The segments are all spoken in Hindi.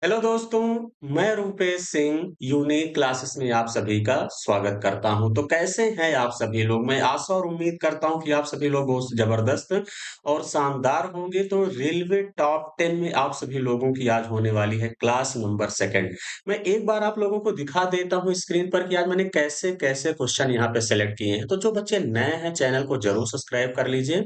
हेलो दोस्तों, मैं रूपेश सिंह यूनिक क्लासेस में आप सभी का स्वागत करता हूं। तो कैसे हैं आप सभी लोग? मैं आशा और उम्मीद करता हूं कि आप सभी लोग बहुत जबरदस्त और शानदार होंगे। तो रेलवे टॉप 10 में आप सभी लोगों की आज होने वाली है क्लास नंबर सेकंड। मैं एक बार आप लोगों को दिखा देता हूं स्क्रीन पर कि आज मैंने कैसे कैसे क्वेश्चन यहाँ पे सेलेक्ट किए हैं। तो जो बच्चे नए हैं चैनल को जरूर सब्सक्राइब कर लीजिए।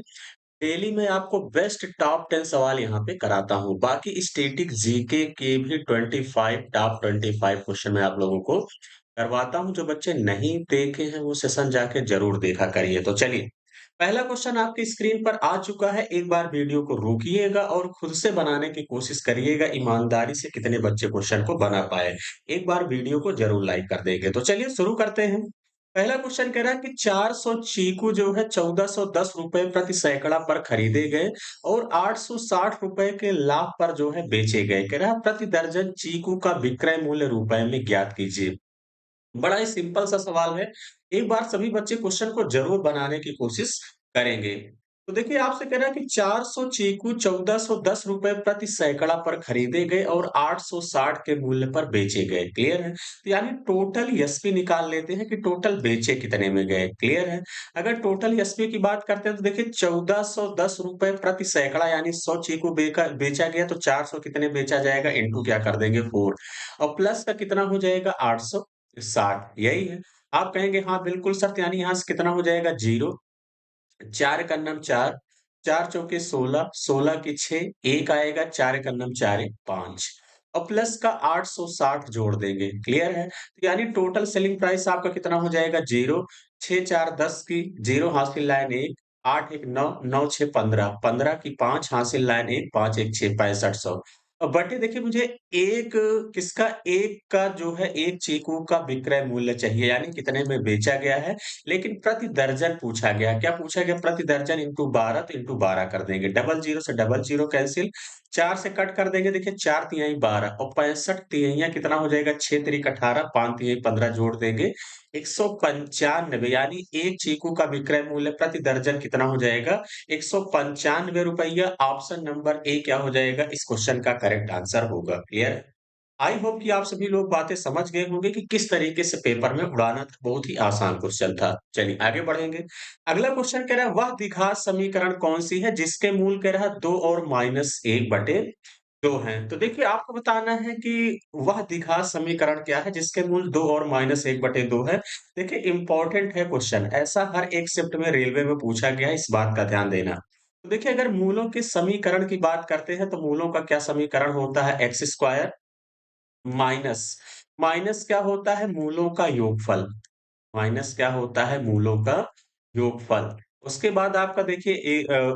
डेली मैं आपको बेस्ट टॉप 10 सवाल यहाँ पे कराता हूँ। बाकी स्टैटिक जीके के भी 25 टॉप 25 क्वेश्चन मैं आप लोगों को करवाता हूँ। जो बच्चे नहीं देखे हैं वो सेशन जाके जरूर देखा करिए। तो चलिए, पहला क्वेश्चन आपकी स्क्रीन पर आ चुका है। एक बार वीडियो को रोकिएगा और खुद से बनाने की कोशिश करिएगा। ईमानदारी से कितने बच्चे क्वेश्चन को बना पाए, एक बार वीडियो को जरूर लाइक कर देंगे। तो चलिए शुरू करते हैं। पहला क्वेश्चन कह रहा है कि 400 चीकू जो है 1410 रुपए प्रति सैकड़ा पर खरीदे गए और 860 रुपए के लाभ पर जो है बेचे गए। कह रहा है प्रति दर्जन चीकू का विक्रय मूल्य रुपए में ज्ञात कीजिए। बड़ा ही सिंपल सा सवाल है। एक बार सभी बच्चे क्वेश्चन को जरूर बनाने की कोशिश करेंगे। तो देखिए आपसे कह रहा है कि 400 चीकू 1410 रुपए प्रति सैकड़ा पर खरीदे गए और 860 के मूल्य पर बेचे गए। क्लियर है? तो यानी टोटल एसपी निकाल लेते हैं कि टोटल बेचे कितने में गए। क्लियर है? अगर टोटल एसपी की बात करते हैं तो देखिए 1410 रुपए प्रति सैकड़ा यानी 100 चीकू बेचा गया तो 400 कितने बेचा जाएगा, इंटू क्या कर देंगे 4, और प्लस का कितना हो जाएगा 860। यही है। आप कहेंगे हाँ बिल्कुल सर, तो यानी यहाँ से कितना हो जाएगा 0, 4 का नम 4, 4 चौके 16, 16 की 6, 1 आएगा, 4 का नम 4 5 और प्लस का 860 जोड़ देंगे। क्लियर है? तो यानी टोटल सेलिंग प्राइस आपका कितना हो जाएगा 0, 6 4 10 की 0 हासिल लाइन 1, 8 1 9, 9 6 15, 15 की 5 हासिल लाइन 1, 5 1 6 6500। बटे देखिए मुझे एक किसका, एक का जो है एक चीकू का विक्रय मूल्य चाहिए यानी कितने में बेचा गया है। लेकिन प्रति दर्जन पूछा गया। क्या पूछा गया? प्रति दर्जन इंटू 12, तो इंटू 12 कर देंगे। डबल जीरो से डबल जीरो कैंसिल, 4 से कट कर देंगे। देखिए 4 तिहाई 12 और 65 तिहाइयां कितना हो जाएगा 6 त्रिक 18, 5 तिहाई 15 जोड़ देंगे 195। यानी एक चीकू का विक्रय मूल्य प्रति दर्जन कितना हो जाएगा 195 रुपया। ऑप्शन नंबर ए क्या हो जाएगा इस क्वेश्चन का करेक्ट आंसर होगा। क्लियर? आई होप कि आप सभी लोग बातें समझ गए होंगे कि किस तरीके से पेपर में उड़ाना था। बहुत ही आसान क्वेश्चन था। चलिए आगे बढ़ेंगे। अगला क्वेश्चन कह रहा है वह द्विघात समीकरण कौन सी है जिसके मूल कह रहा है 2 और -1/2 हैं। तो देखिए आपको बताना है कि वह द्विघात समीकरण क्या है जिसके मूल 2 और -1/2 है। देखिए इंपॉर्टेंट है क्वेश्चन, ऐसा हर एक शिफ्ट में रेलवे में पूछा गया है, इस बात का ध्यान देना। तो देखिए अगर मूलों के समीकरण की बात करते हैं तो मूलों का क्या समीकरण होता है एक्स स्क्वायर माइनस, माइनस क्या होता है मूलों का योगफल, माइनस क्या होता है मूलों का योगफल। उसके बाद आपका देखिए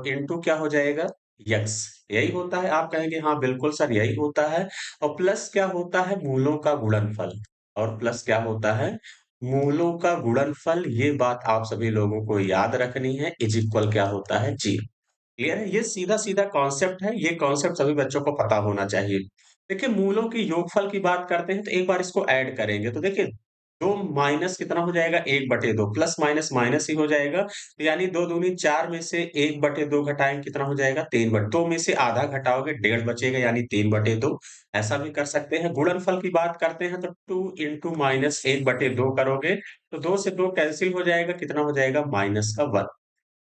इनटू क्या हो जाएगा यक्स, यही होता है। आप कहेंगे हाँ बिल्कुल सर यही होता है। और प्लस क्या होता है मूलों का गुणनफल, और प्लस क्या होता है मूलों का गुणनफल। ये बात आप सभी लोगों को याद रखनी है। इज इक्वल क्या होता है जी। क्लियर है? ये सीधा-सीधा कॉन्सेप्ट है, ये कॉन्सेप्ट सभी बच्चों को पता होना चाहिए। देखिए मूलों की योगफल की बात करते हैं तो एक बार इसको ऐड करेंगे तो देखिए 2 माइनस कितना हो जाएगा 1/2, प्लस माइनस माइनस ही हो जाएगा। तो यानी 2 दूनी 4 में से 1/2 घटाएँगे कितना हो जाएगा 3/2 में से आधा घटाओगे 1.5 बचेगा यानी 3/2। ऐसा भी कर सकते हैं। गुणनफल की बात करते हैं तो 2 इंटू माइनस 1/2 करोगे तो 2 से 2 कैंसल हो जाएगा, कितना हो जाएगा माइनस का 1।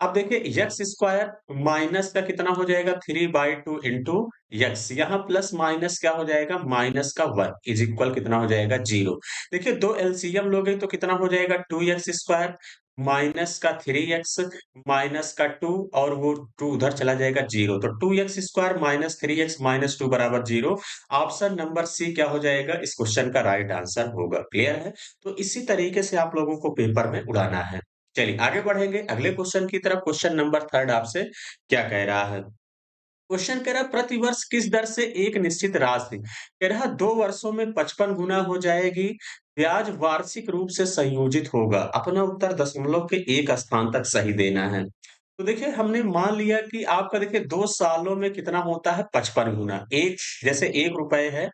अब देखिए एक्स स्क्वायर माइनस का कितना हो जाएगा 3/2 इंटू एक्स, यहाँ प्लस माइनस क्या हो जाएगा माइनस का 1 इज इक्वल कितना हो जाएगा 0। देखिए दो एलसीएम लोगे तो कितना हो जाएगा 2x स्क्वायर माइनस का 3x माइनस का 2 और वो 2 उधर चला जाएगा 0। तो 2x square minus 3x minus 2 बराबर 0। ऑप्शन नंबर सी क्या हो जाएगा इस क्वेश्चन का राइट आंसर होगा। क्लियर है? तो इसी तरीके से आप लोगों को पेपर में उड़ाना है। चलिए आगे बढ़ेंगे अगले क्वेश्चन की तरफ। क्वेश्चन नंबर थर्ड आपसे क्या कह रहा है? क्वेश्चन कह रहा है प्रतिवर्ष किस दर से एक निश्चित राशि कह रहा है 2 वर्षों में 55 गुना हो जाएगी, ब्याज वार्षिक रूप से संयोजित होगा। अपना उत्तर दशमलव के एक स्थान तक सही देना है। तो देखिए हमने मान लिया कि आपका देखिए 2 सालों में कितना होता है 55 गुना। एक जैसे 1 रुपए है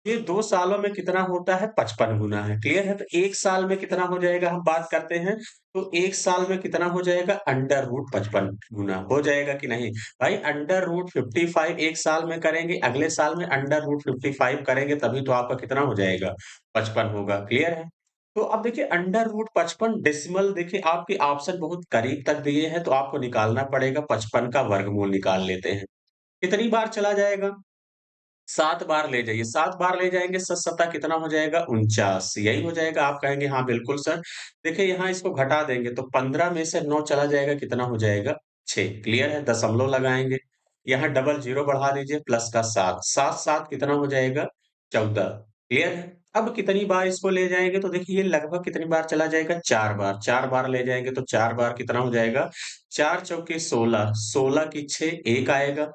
ये 2 सालों में कितना होता है 55 गुना है, क्लियर है? तो 1 साल में कितना हो जाएगा हम बात करते हैं, तो 1 साल में कितना हो जाएगा अंडर रूट 55 गुना, हो जाएगा कि नहीं? भाई अंडर रूट 55 1 साल में करेंगे, अगले साल में अंडर रूट 55 करेंगे तभी तो आपका कितना हो जाएगा 55 होगा, क्लियर है? तो अब देखिए अंडर रूट 55 डेसिमल देखिए आपके ऑप्शन बहुत करीब तक दिए हैं, तो आपको निकालना पड़ेगा 55 का वर्गमूल निकाल लेते हैं। कितनी बार चला जाएगा? 7 बार ले जाइए, 7 बार ले जाएँगे सत सता कितना हो जाएगा 49 यही हो जाएगा, आप कहेंगे हाँ, बिल्कुल सर। देखिए यहाँ इसको घटा देंगे तो 15 में से 9 चला जाएगा कितना हो जाएगा 6 क्लियर है? दशमलव लगाएँगे, यहाँ डबल ज़ीरो बढ़ा दीजिए प्लस का 7, 7-7 कितना हो जाएगा 14 क्लियर है? अब कितनी बार इसको ले जाएँगे तो देखिए ये लगभग कितनी बार चला जाएगा 4 बार ले जाएँगे तो 4 बार कितना हो जाएगा 4 चौके 16, 16 की 6 1 आएगा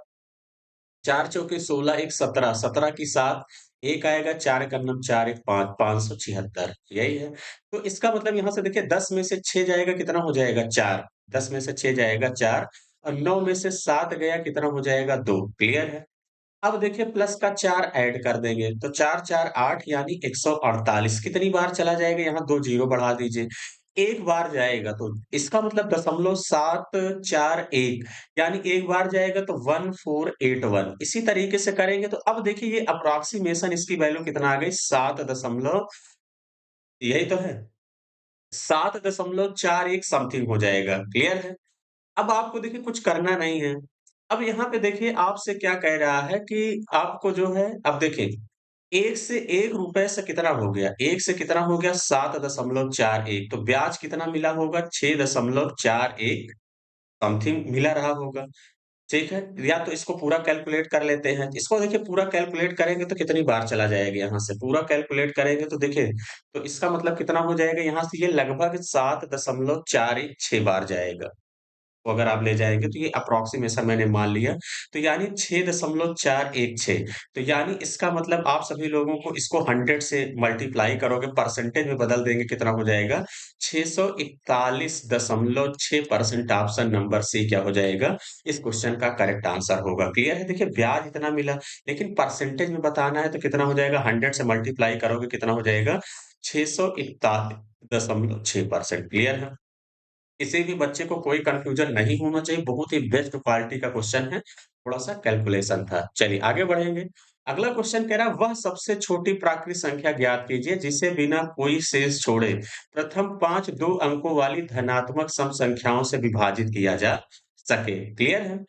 4 चौके 16 एक 17, 17 की 7, 1 आएगा 4 का नम 4 एक 5, 576 यही है। तो इसका मतलब यहाँ से देखिए 10 में से 6 जाएगा कितना हो जाएगा 4, 10 में से 6 जाएगा 4 और 9 में से 7 गया कितना हो जाएगा 2 क्लियर है? अब देखिए प्लस का 4 ऐड कर देंगे, तो 4 4 8 यानी 148 कितनी बार चला जाएगा यहाँ 2 ज़ीरो बढ़ा दीजिए। 1 बार जाएगा तो इसका मतलब दशमलव 741 यानी 1 बार जाएगा तो 1481 इसी तरीके से करेंगे तो अब देखिए ये अप्रोक्सिमेशन इसकी वैल्यू कितना आ गई 7 दशमलव यही तो है, 7.41 समथिंग हो जाएगा, क्लियर है? अब आपको देखिए कुछ करना नहीं है। अब यहाँ पे देखिए आपसे क्या कह रहा है कि आपको जो है अब देखिए 1 से ₹1 से कितना हो गया? 1 से कितना हो गया 7.41 तो ब्याज कितना मिला होगा 6.41 समथिंग मिला रहा होगा, ठीक है? या तो इसको पूरा कैलकुलेट कर लेते हैं। इसको देखिए पूरा कैलकुलेट करेंगे तो कितनी बार चला जाएगा यहाँ से? पूरा कैलकुलेट करेंगे तो देखिए तो इसका मतलब कितना हो जाएगा यहाँ से ये लगभग 7.416 बार जाएगा। तो अगर आप ले जाएँगे तो ये अप्रोक्सिमेशन मैंने मान लिया, तो यानी 6.416 तो यानी इसका मतलब आप सभी लोगों को इसको 100 से मल्टीप्लाई करोगे, परसेंटेज में बदल देंगे कितना हो जाएगा 641.6% ऑप्शन नंबर सी क्या हो जाएगा, इस क्वेश्चन का करेक्ट आंसर होगा। क्लियर है? देखिए ब्याज इतना मिला, लेकिन परसेंटेज में बताना है तो कितना हो जाएगा 100 से मल्टीप्लाई करोगे कितना हो जाएगा 641.6% क्लियर है? किसी भी बच्चे को कोई कन्फ्यूजन नहीं होना चाहिए, बहुत ही बेस्ट क्वालिटी का क्वेश्चन है, थोड़ा-सा कैलकुलेशन था। चलिए आगे बढ़ेंगे। अगला क्वेश्चन कह रहा है वह सबसे छोटी प्राकृत संख्या ज्ञात कीजिए जिसे बिना कोई शेष छोड़े प्रथम 5 2 अंकों वाली धनात्मक सम संख्याओं से विभाजित किया जा सके। क्लियर है?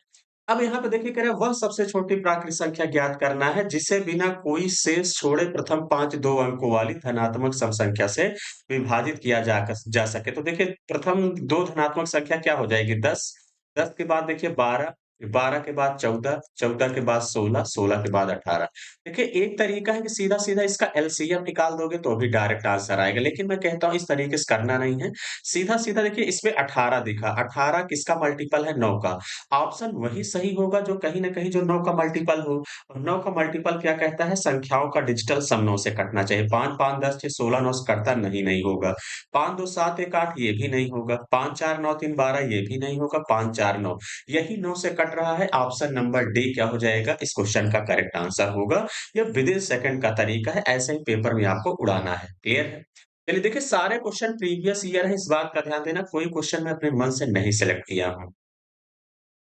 अब यहाँ पे देखिए कह रहा है वह सबसे छोटी प्राकृत संख्या ज्ञात करना है जिसे बिना कोई शेष छोड़े प्रथम 5 2 अंकों वाली धनात्मक सम संख्या से विभाजित किया जा सके। तो देखिए प्रथम 2 धनात्मक संख्या क्या हो जाएगी 10, 10 के बाद देखिए 12, 12 के बाद 14, 14 के बाद 16, 16 के बाद 18। देखिए एक तरीका है कि सीधा-सीधा इसका एलसीएम निकाल दोगे तो भी डायरेक्ट आंसर आएगा, लेकिन मैं कहता हूँ इस तरीके से करना नहीं है। सीधा-सीधा देखिए इसमें 18 दिखा, 18 किसका मल्टीपल है 9 का। ऑप्शन वही सही होगा जो कहीं न कहीं जो 9 का मल्टीपल हो और 9 का मल्टीपल क्या कहता है संख्याओं का डिजिटल सम 9 से कटना चाहिए। 5 5 10 6 16 9 से कटता नहीं होगा। 5 2 7 1 8 ये भी नहीं होगा। 5 4 9 3 12 ये भी नहीं होगा। 5 4 9 यही 9 से कट रहा है। ऑप्शन नंबर डी क्या हो जाएगा इस क्वेश्चन का करेक्ट आंसर होगा। ये विदिन सेकंड का तरीका है, ऐसे ही पेपर में आपको उड़ाना है। क्लियर है? चलिए देखिए सारे क्वेश्चन प्रीवियस ईयर है, इस बात का ध्यान देना कोई क्वेश्चन मैं अपने मन से नहीं सिलेक्ट किया हूँ।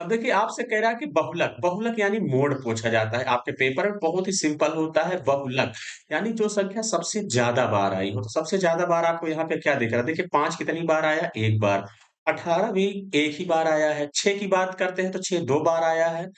अब देखिए आपसे कह रहा है कि बहुलक, बहुलक यानी मोड पूछा जाता है। आपके पेपर में बहुत ही सिंपल होता है बहुलक, यानी जो संख्या सबसे ज़्यादा बार आई हो। तो सबसे ज़्यादा बार आपको यहाँ पे क्या दिख रहा है? देखिए 5 कितनी बार आया? 1 बार। 18 भी 1 ही बार आया है। 6 की बात करते हैं तो 6 2 बार आया है।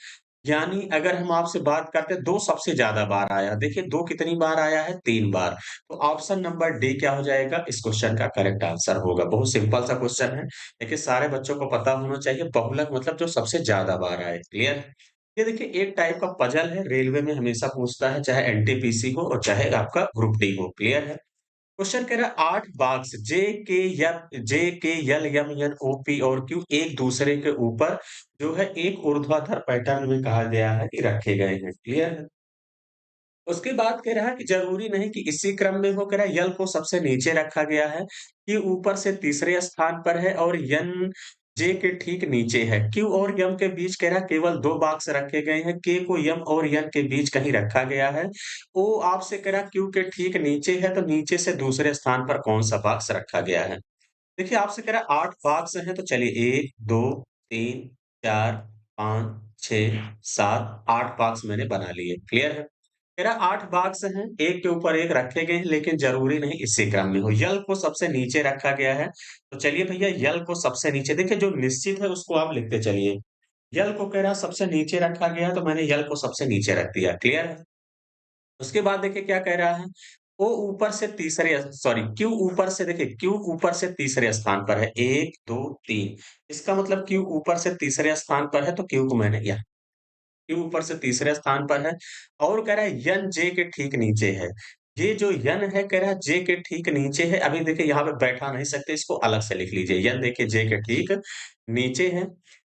यानी अगर हम आपसे बात करते हैं 2 सबसे ज़्यादा बार आया। देखिए 2 कितनी बार आया है? 3 बार। तो ऑप्शन नंबर डी क्या हो जाएगा? इस क्वेश्चन का करेक्ट आंसर होगा। बहुत सिंपल सा क्वेश्चन है। देखिए सारे बच्चों को पता होना चाहिए बहुलक मतलब जो सबसे ज़्यादा बार आए। क्लियर है? ये देखिए एक टाइप का पज़ल है, रेलवे में हमेशा पूछता है, चाहे एनटीपीसी हो और चाहे आपका ग्रुप डी हो। क्लियर है? क्वेश्चन कह रहा है 8 box J K L M N O P और क्यू एक दूसरे के ऊपर जो है एक ऊर्ध्वाधर पैटर्न में कहा गया है कि रखे गए हैं क्लियर है उसके बाद कह रहा है कि जरूरी नहीं कि इसी क्रम में हो कह रहा है यल को सबसे नीचे रखा गया है कि ऊपर से तीसरे स्थान पर है और यन जे के ठीक नीचे है। क्यू और यम के बीच कह रहा है केवल 2 बॉक्स रखे गए हैं। के को यम और यन के बीच कहीं रखा गया है। ओ आपसे कह रहा है क्यू के ठीक नीचे है, तो नीचे से दूसरे स्थान पर कौन-सा बॉक्स रखा गया है? देखिए आपसे कह रहा है 8 बॉक्स हैं, तो चलिए 1, 2, 3, 4, 5, 6, 7, 8 बॉक्स मैंने बना लिए। क्लियर है? कह रहा है 8 बॉक्स हैं, एक के ऊपर एक रखे गए हैं, लेकिन ज़रूरी नहीं इसी क्रम में हो। यल को सबसे नीचे रखा गया है, तो चलिए भैया यल को सबसे नीचे देखिए जो निश्चित है उसको आप लिखते चलिए। यल को कह रहा है सबसे नीचे रखा गया है, तो मैंने यल को सबसे नीचे रख दिया। क्लियर है? उसके बाद देखिए क्या कह रहा है, ओ ऊपर से तीसरे सॉरी क्यू ऊपर से देखिए क्यू ऊपर से तीसरे स्थान पर है 1, 2, 3 इसका मतलब क्यू ऊपर से तीसरे स्थान पर है, तो क्यू को मैंने यहाँ क्यू ऊपर से तीसरे स्थान पर है और कह रहा है यन जे के ठीक नीचे है। ये जो यन है कह रहा है जे के ठीक नीचे है। अभी देखिए यहाँ पे बैठा नहीं सकते, इसको अलग से लिख लीजिए। यन देखिए जे के ठीक नीचे है।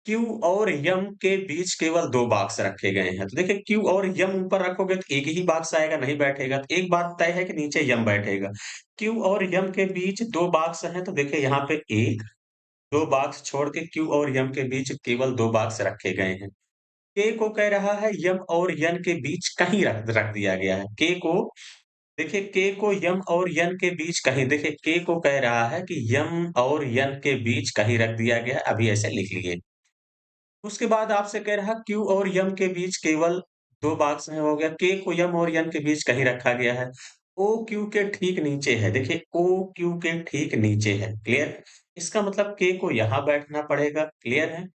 क्यू और यम के बीच केवल 2 बॉक्स रखे गए हैं। तो देखिए क्यू और यम ऊपर रखोगे तो एक ही बॉक्स आएगा, नहीं बैठेगा। तो एक बात तय है कि नीचे यम बैठेगा। क्यू और यम के बीच 2 बॉक्स हैं, तो देखिए यहाँ पे 1, 2 बॉक्स छोड़ के क्यू और यम के बीच केवल 2 बॉक्स रखे गए हैं। के को कह रहा है यम और यन के बीच कहीं रख रख दिया गया है। के को देखिए के को यम और यन के बीच कहीं देखिए के को कह रहा है कि यम और यन के बीच कहीं रख दिया गया है, अभी ऐसे लिख लिए। उसके बाद आपसे कह रहा है क्यू और यम के बीच केवल 2 बॉक्स हैं, हो गया। के को यम और यन के बीच कहीं रखा गया है। ओ क्यू के ठीक नीचे है। देखिए ओ क्यू के ठीक नीचे है। क्लियर? इसका मतलब के को यहाँ बैठना पड़ेगा। क्लियर है?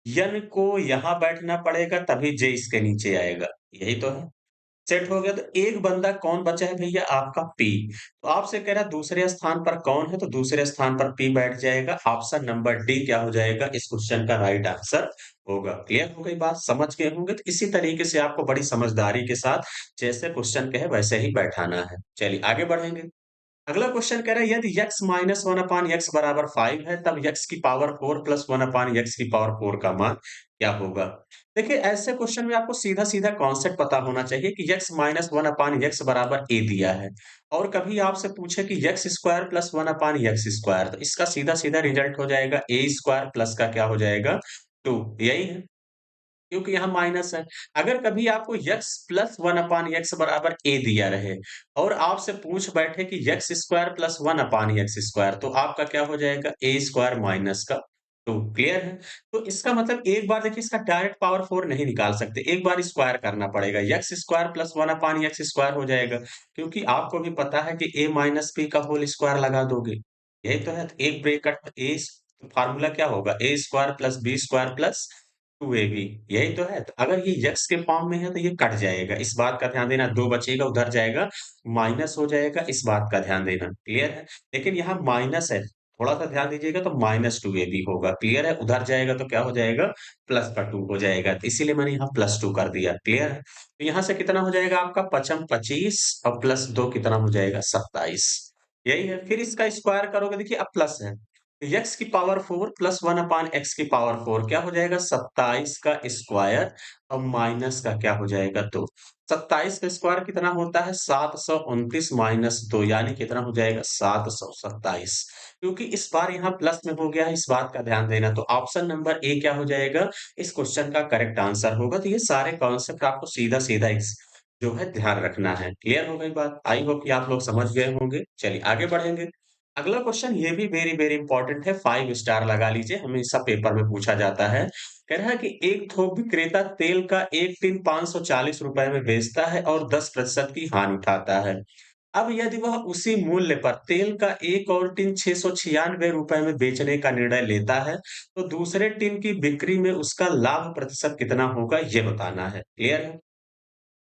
यन को यहाँ बैठना पड़ेगा, तभी जे इसके नीचे आएगा। यही तो है। सेट हो गया, तो एक बंदा कौन बचा है भैया? आपका पी। तो आपसे कह रहा है दूसरे स्थान पर कौन है? तो दूसरे स्थान पर पी बैठ जाएगा। ऑप्शन नंबर डी क्या हो जाएगा? इस क्वेश्चन का राइट आंसर होगा। क्लियर हो गई बात? समझ गए होंगे? तो इसी तरीके से आपको बड़ी समझदारी के साथ जैसे क्वेश्चन कहे वैसे ही बैठाना है। चलिए आगे बढ़ेंगे। अगला क्वेश्चन कह रहा है यदि x minus one upon x बराबर 5 है, तब x की power 4 plus one upon x की पावर 4 का मान क्या होगा? देखिए ऐसे क्वेश्चन में आपको सीधा सीधा कॉन्सेप्ट पता होना चाहिए कि x minus one upon x बराबर a दिया है और कभी आपसे पूछे कि x square plus one upon x square, तो इसका सीधा सीधा रिजल्ट हो जाएगा a स्क्वायर प्लस का क्या हो जाएगा 2। यही है, क्योंकि यहाँ माइनस है। अगर कभी आपको x plus one upon x बराबर a दिया रहे और आपसे पूछ बैठे कि x square plus one upon x square, तो आपका क्या हो जाएगा a स्क्वायर माइनस का 2। क्लियर है? तो इसका मतलब एक बार देखिए इसका डायरेक्ट पावर 4 नहीं निकाल सकते, एक बार स्क्वायर करना पड़ेगा। X square plus one upon x square हो जाएगा, क्योंकि आपको भी पता है कि a माइनस b का होल स्क्वायर लगा दोगे। यही तो है, तो एक ब्रैकेट a फार्मूला क्या होगा? a square plus b square plus 2ab। यही तो है। तो अगर ये यक्स के फॉर्म में है तो ये कट जाएगा। इस बात का ध्यान देना, 2 बचेगा उधर जाएगा, माइनस हो जाएगा, इस बात का ध्यान देना। क्लियर है? लेकिन यहाँ माइनस है, थोड़ा-सा ध्यान दीजिएगा, तो -2ab होगा। क्लियर है? उधर जाएगा तो क्या हो जाएगा? प्लस का 2 हो जाएगा। तो इसीलिए मैंने यहाँ +2 कर दिया। क्लियर है? तो यहाँ से कितना हो जाएगा आपका? पचम 25 और प्लस 2 कितना हो जाएगा? 27। यही है। फिर इसका स्क्वायर करोगे, देखिए अब प्लस है। एक्स की पावर 4 प्लस 1 अपान एक्स की पावर 4 क्या हो जाएगा? 27 का स्क्वायर और माइनस का क्या हो जाएगा? 2। 27 का स्क्वायर कितना होता है? 729 माइनस 2 यानी कितना हो जाएगा? 727। क्योंकि इस बार यहाँ प्लस में हो गया है, इस बात का ध्यान देना। तो ऑप्शन नंबर ए क्या हो जाएगा? इस क्वेश्चन का करेक्ट आंसर होगा। तो ये सारे कॉन्सेप्ट आपको सीधा-सीधा इस जो है ध्यान रखना है। क्लियर हो गई बात? आई होप कि आप लोग समझ गए होंगे। चलिए आगे बढ़ेंगे। अगला क्वेश्चन ये भी वेरी वेरी इंपॉर्टेंट है, 5 स्टार लगा लीजिए, हमेशा पेपर में पूछा जाता है। कह रहा है कि एक थोक विक्रेता तेल का एक टिन 540 रुपए में बेचता है और 10% की हानि उठाता है। अब यदि वह उसी मूल्य पर तेल का एक और टिन 696 रुपए में बेचने का निर्णय लेता है, तो दूसरे टिन की बिक्री में उसका लाभ प्रतिशत कितना होगा, ये बताना है। क्लियर है?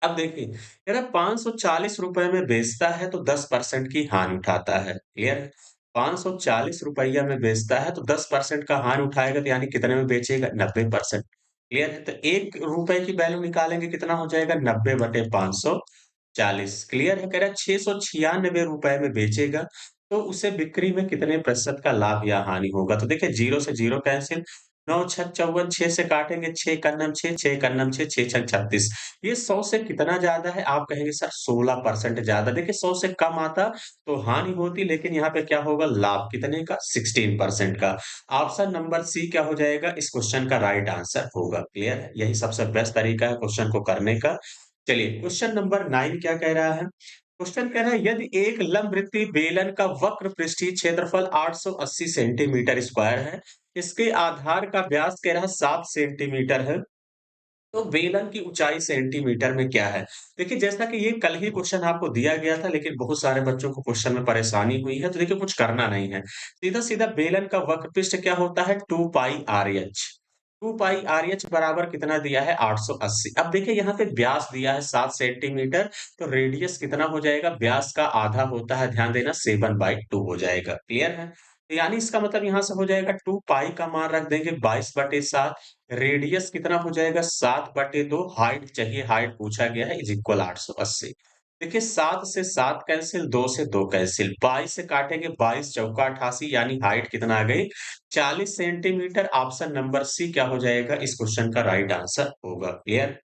अब देखिए, कह रहा है 540 रुपए में बेचता है तो 10% की हानि उठाता है। क्लियर है? 540 रुपया में बेचता है तो 10% का हानि उठाएगा, तो यानी कितने में बेचेगा? 90%। क्लियर है? तो 1 रुपए की वैल्यू निकालेंगे, कितना हो जाएगा? 90 बटे 540। क्लियर है? कह रहा है 696 रुपए में बेचेगा, तो उसे बिक्री में कितने प्रतिशत का लाभ या हानि होगा? तो देखिए 0 से 0 कैंसिल, 9 छक 54, 6 से काटेंगे 6 का नम 6, 6 का नम 6, 6 छक 36। ये 100 से कितना ज़्यादा है? आप कहेंगे सर 16% ज़्यादा। देखिए 100 से कम आता तो हानि होती, लेकिन यहाँ पे क्या होगा लाभ कितने का? 16% का। ऑप्शन नंबर सी क्या हो जाएगा? इस क्वेश्चन का राइट आंसर होगा। क्लियर है? यही सबसे बेस्ट तरीका है क्वेश्चन को करने का। चलिए क्वेश्चन नंबर 9 क्या कह रहा है? क्वेश्चन कह रहा है यदि एक लंबवृत्तीय बेलन का वक्र पृष्ठीय क्षेत्रफल 880 सेंटीमीटर स्क्वायर है, इसके आधार का व्यास कह रहा है 7 सेंटीमीटर है, तो बेलन की ऊंचाई सेंटीमीटर में क्या है? देखिए जैसा कि ये कल ही क्वेश्चन आपको दिया गया था, लेकिन बहुत सारे बच्चों को क्वेश्चन में परेशानी हुई है, तो देखिए कुछ करना नहीं है। सीधा-सीधा बेलन का वक्र पृष्ठ क्या होता है? 2 पाई आरएच। 2 पाई आरएच बराबर कितना दिया है? 880। अब देखिए यहाँ पे व्यास दिया है 7 सेंटीमीटर, तो रेडियस कितना हो जाएगा? व्यास का आधा होता है, ध्यान देना 7/2 हो जाएगा। क्लियर है? तो यानी इसका मतलब यहाँ से हो जाएगा 2 पाई का मान रख देंगे 22/7, रेडियस कितना हो जाएगा 7/2, हाइट चाहिए, हाइट पूछा गया है, इज इक्वल 880। देखिए 7 से 7 कैंसिल, 2 से 2 कैंसिल, 22 से काटेंगे 22 चौका 88, यानी हाइट कितना आ गई 40 सेंटीमीटर। ऑप्शन नंबर सी क्या हो जाएगा? इस क्वेश्चन का राइट आंसर होगा। क्लियर?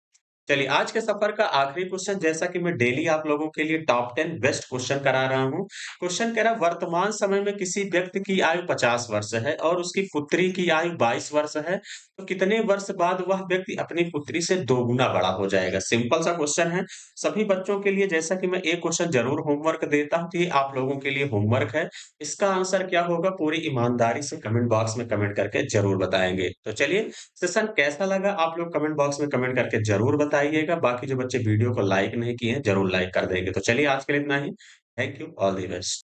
चलिए आज के सफर का आखिरी क्वेश्चन, जैसा कि मैं डेली आप लोगों के लिए टॉप 10 बेस्ट क्वेश्चन करा रहा हूँ। क्वेश्चन कह रहा है वर्तमान समय में किसी व्यक्ति की आयु 50 वर्ष है और उसकी पुत्री की आयु 22 वर्ष है, तो कितने वर्ष बाद वह व्यक्ति अपनी पुत्री से दोगुना बड़ा हो जाएगा? सिंपल सा क्वेश्चन है। सभी बच्चों के लिए जैसा कि मैं एक क्वेश्चन जरूर होमवर्क देता हूँ, तो ये आप लोगों के लिए होमवर्क है। इसका आंसर क्या होगा? पूरी ईमानदारी से कमेंट बॉक्स में कमेंट करके जरूर बताएंगे। तो चलिए सेशन कैसा लगा आप लोग कमेंट बॉक्स में कमेंट करके ज़रूर बताइएगा। बाकी जो बच्चे वीडियो को लाइक नहीं किए हैं, ज़रूर लाइक कर देंगे। तो चलिए आज के लिए इतना ही। Thank you, all the best.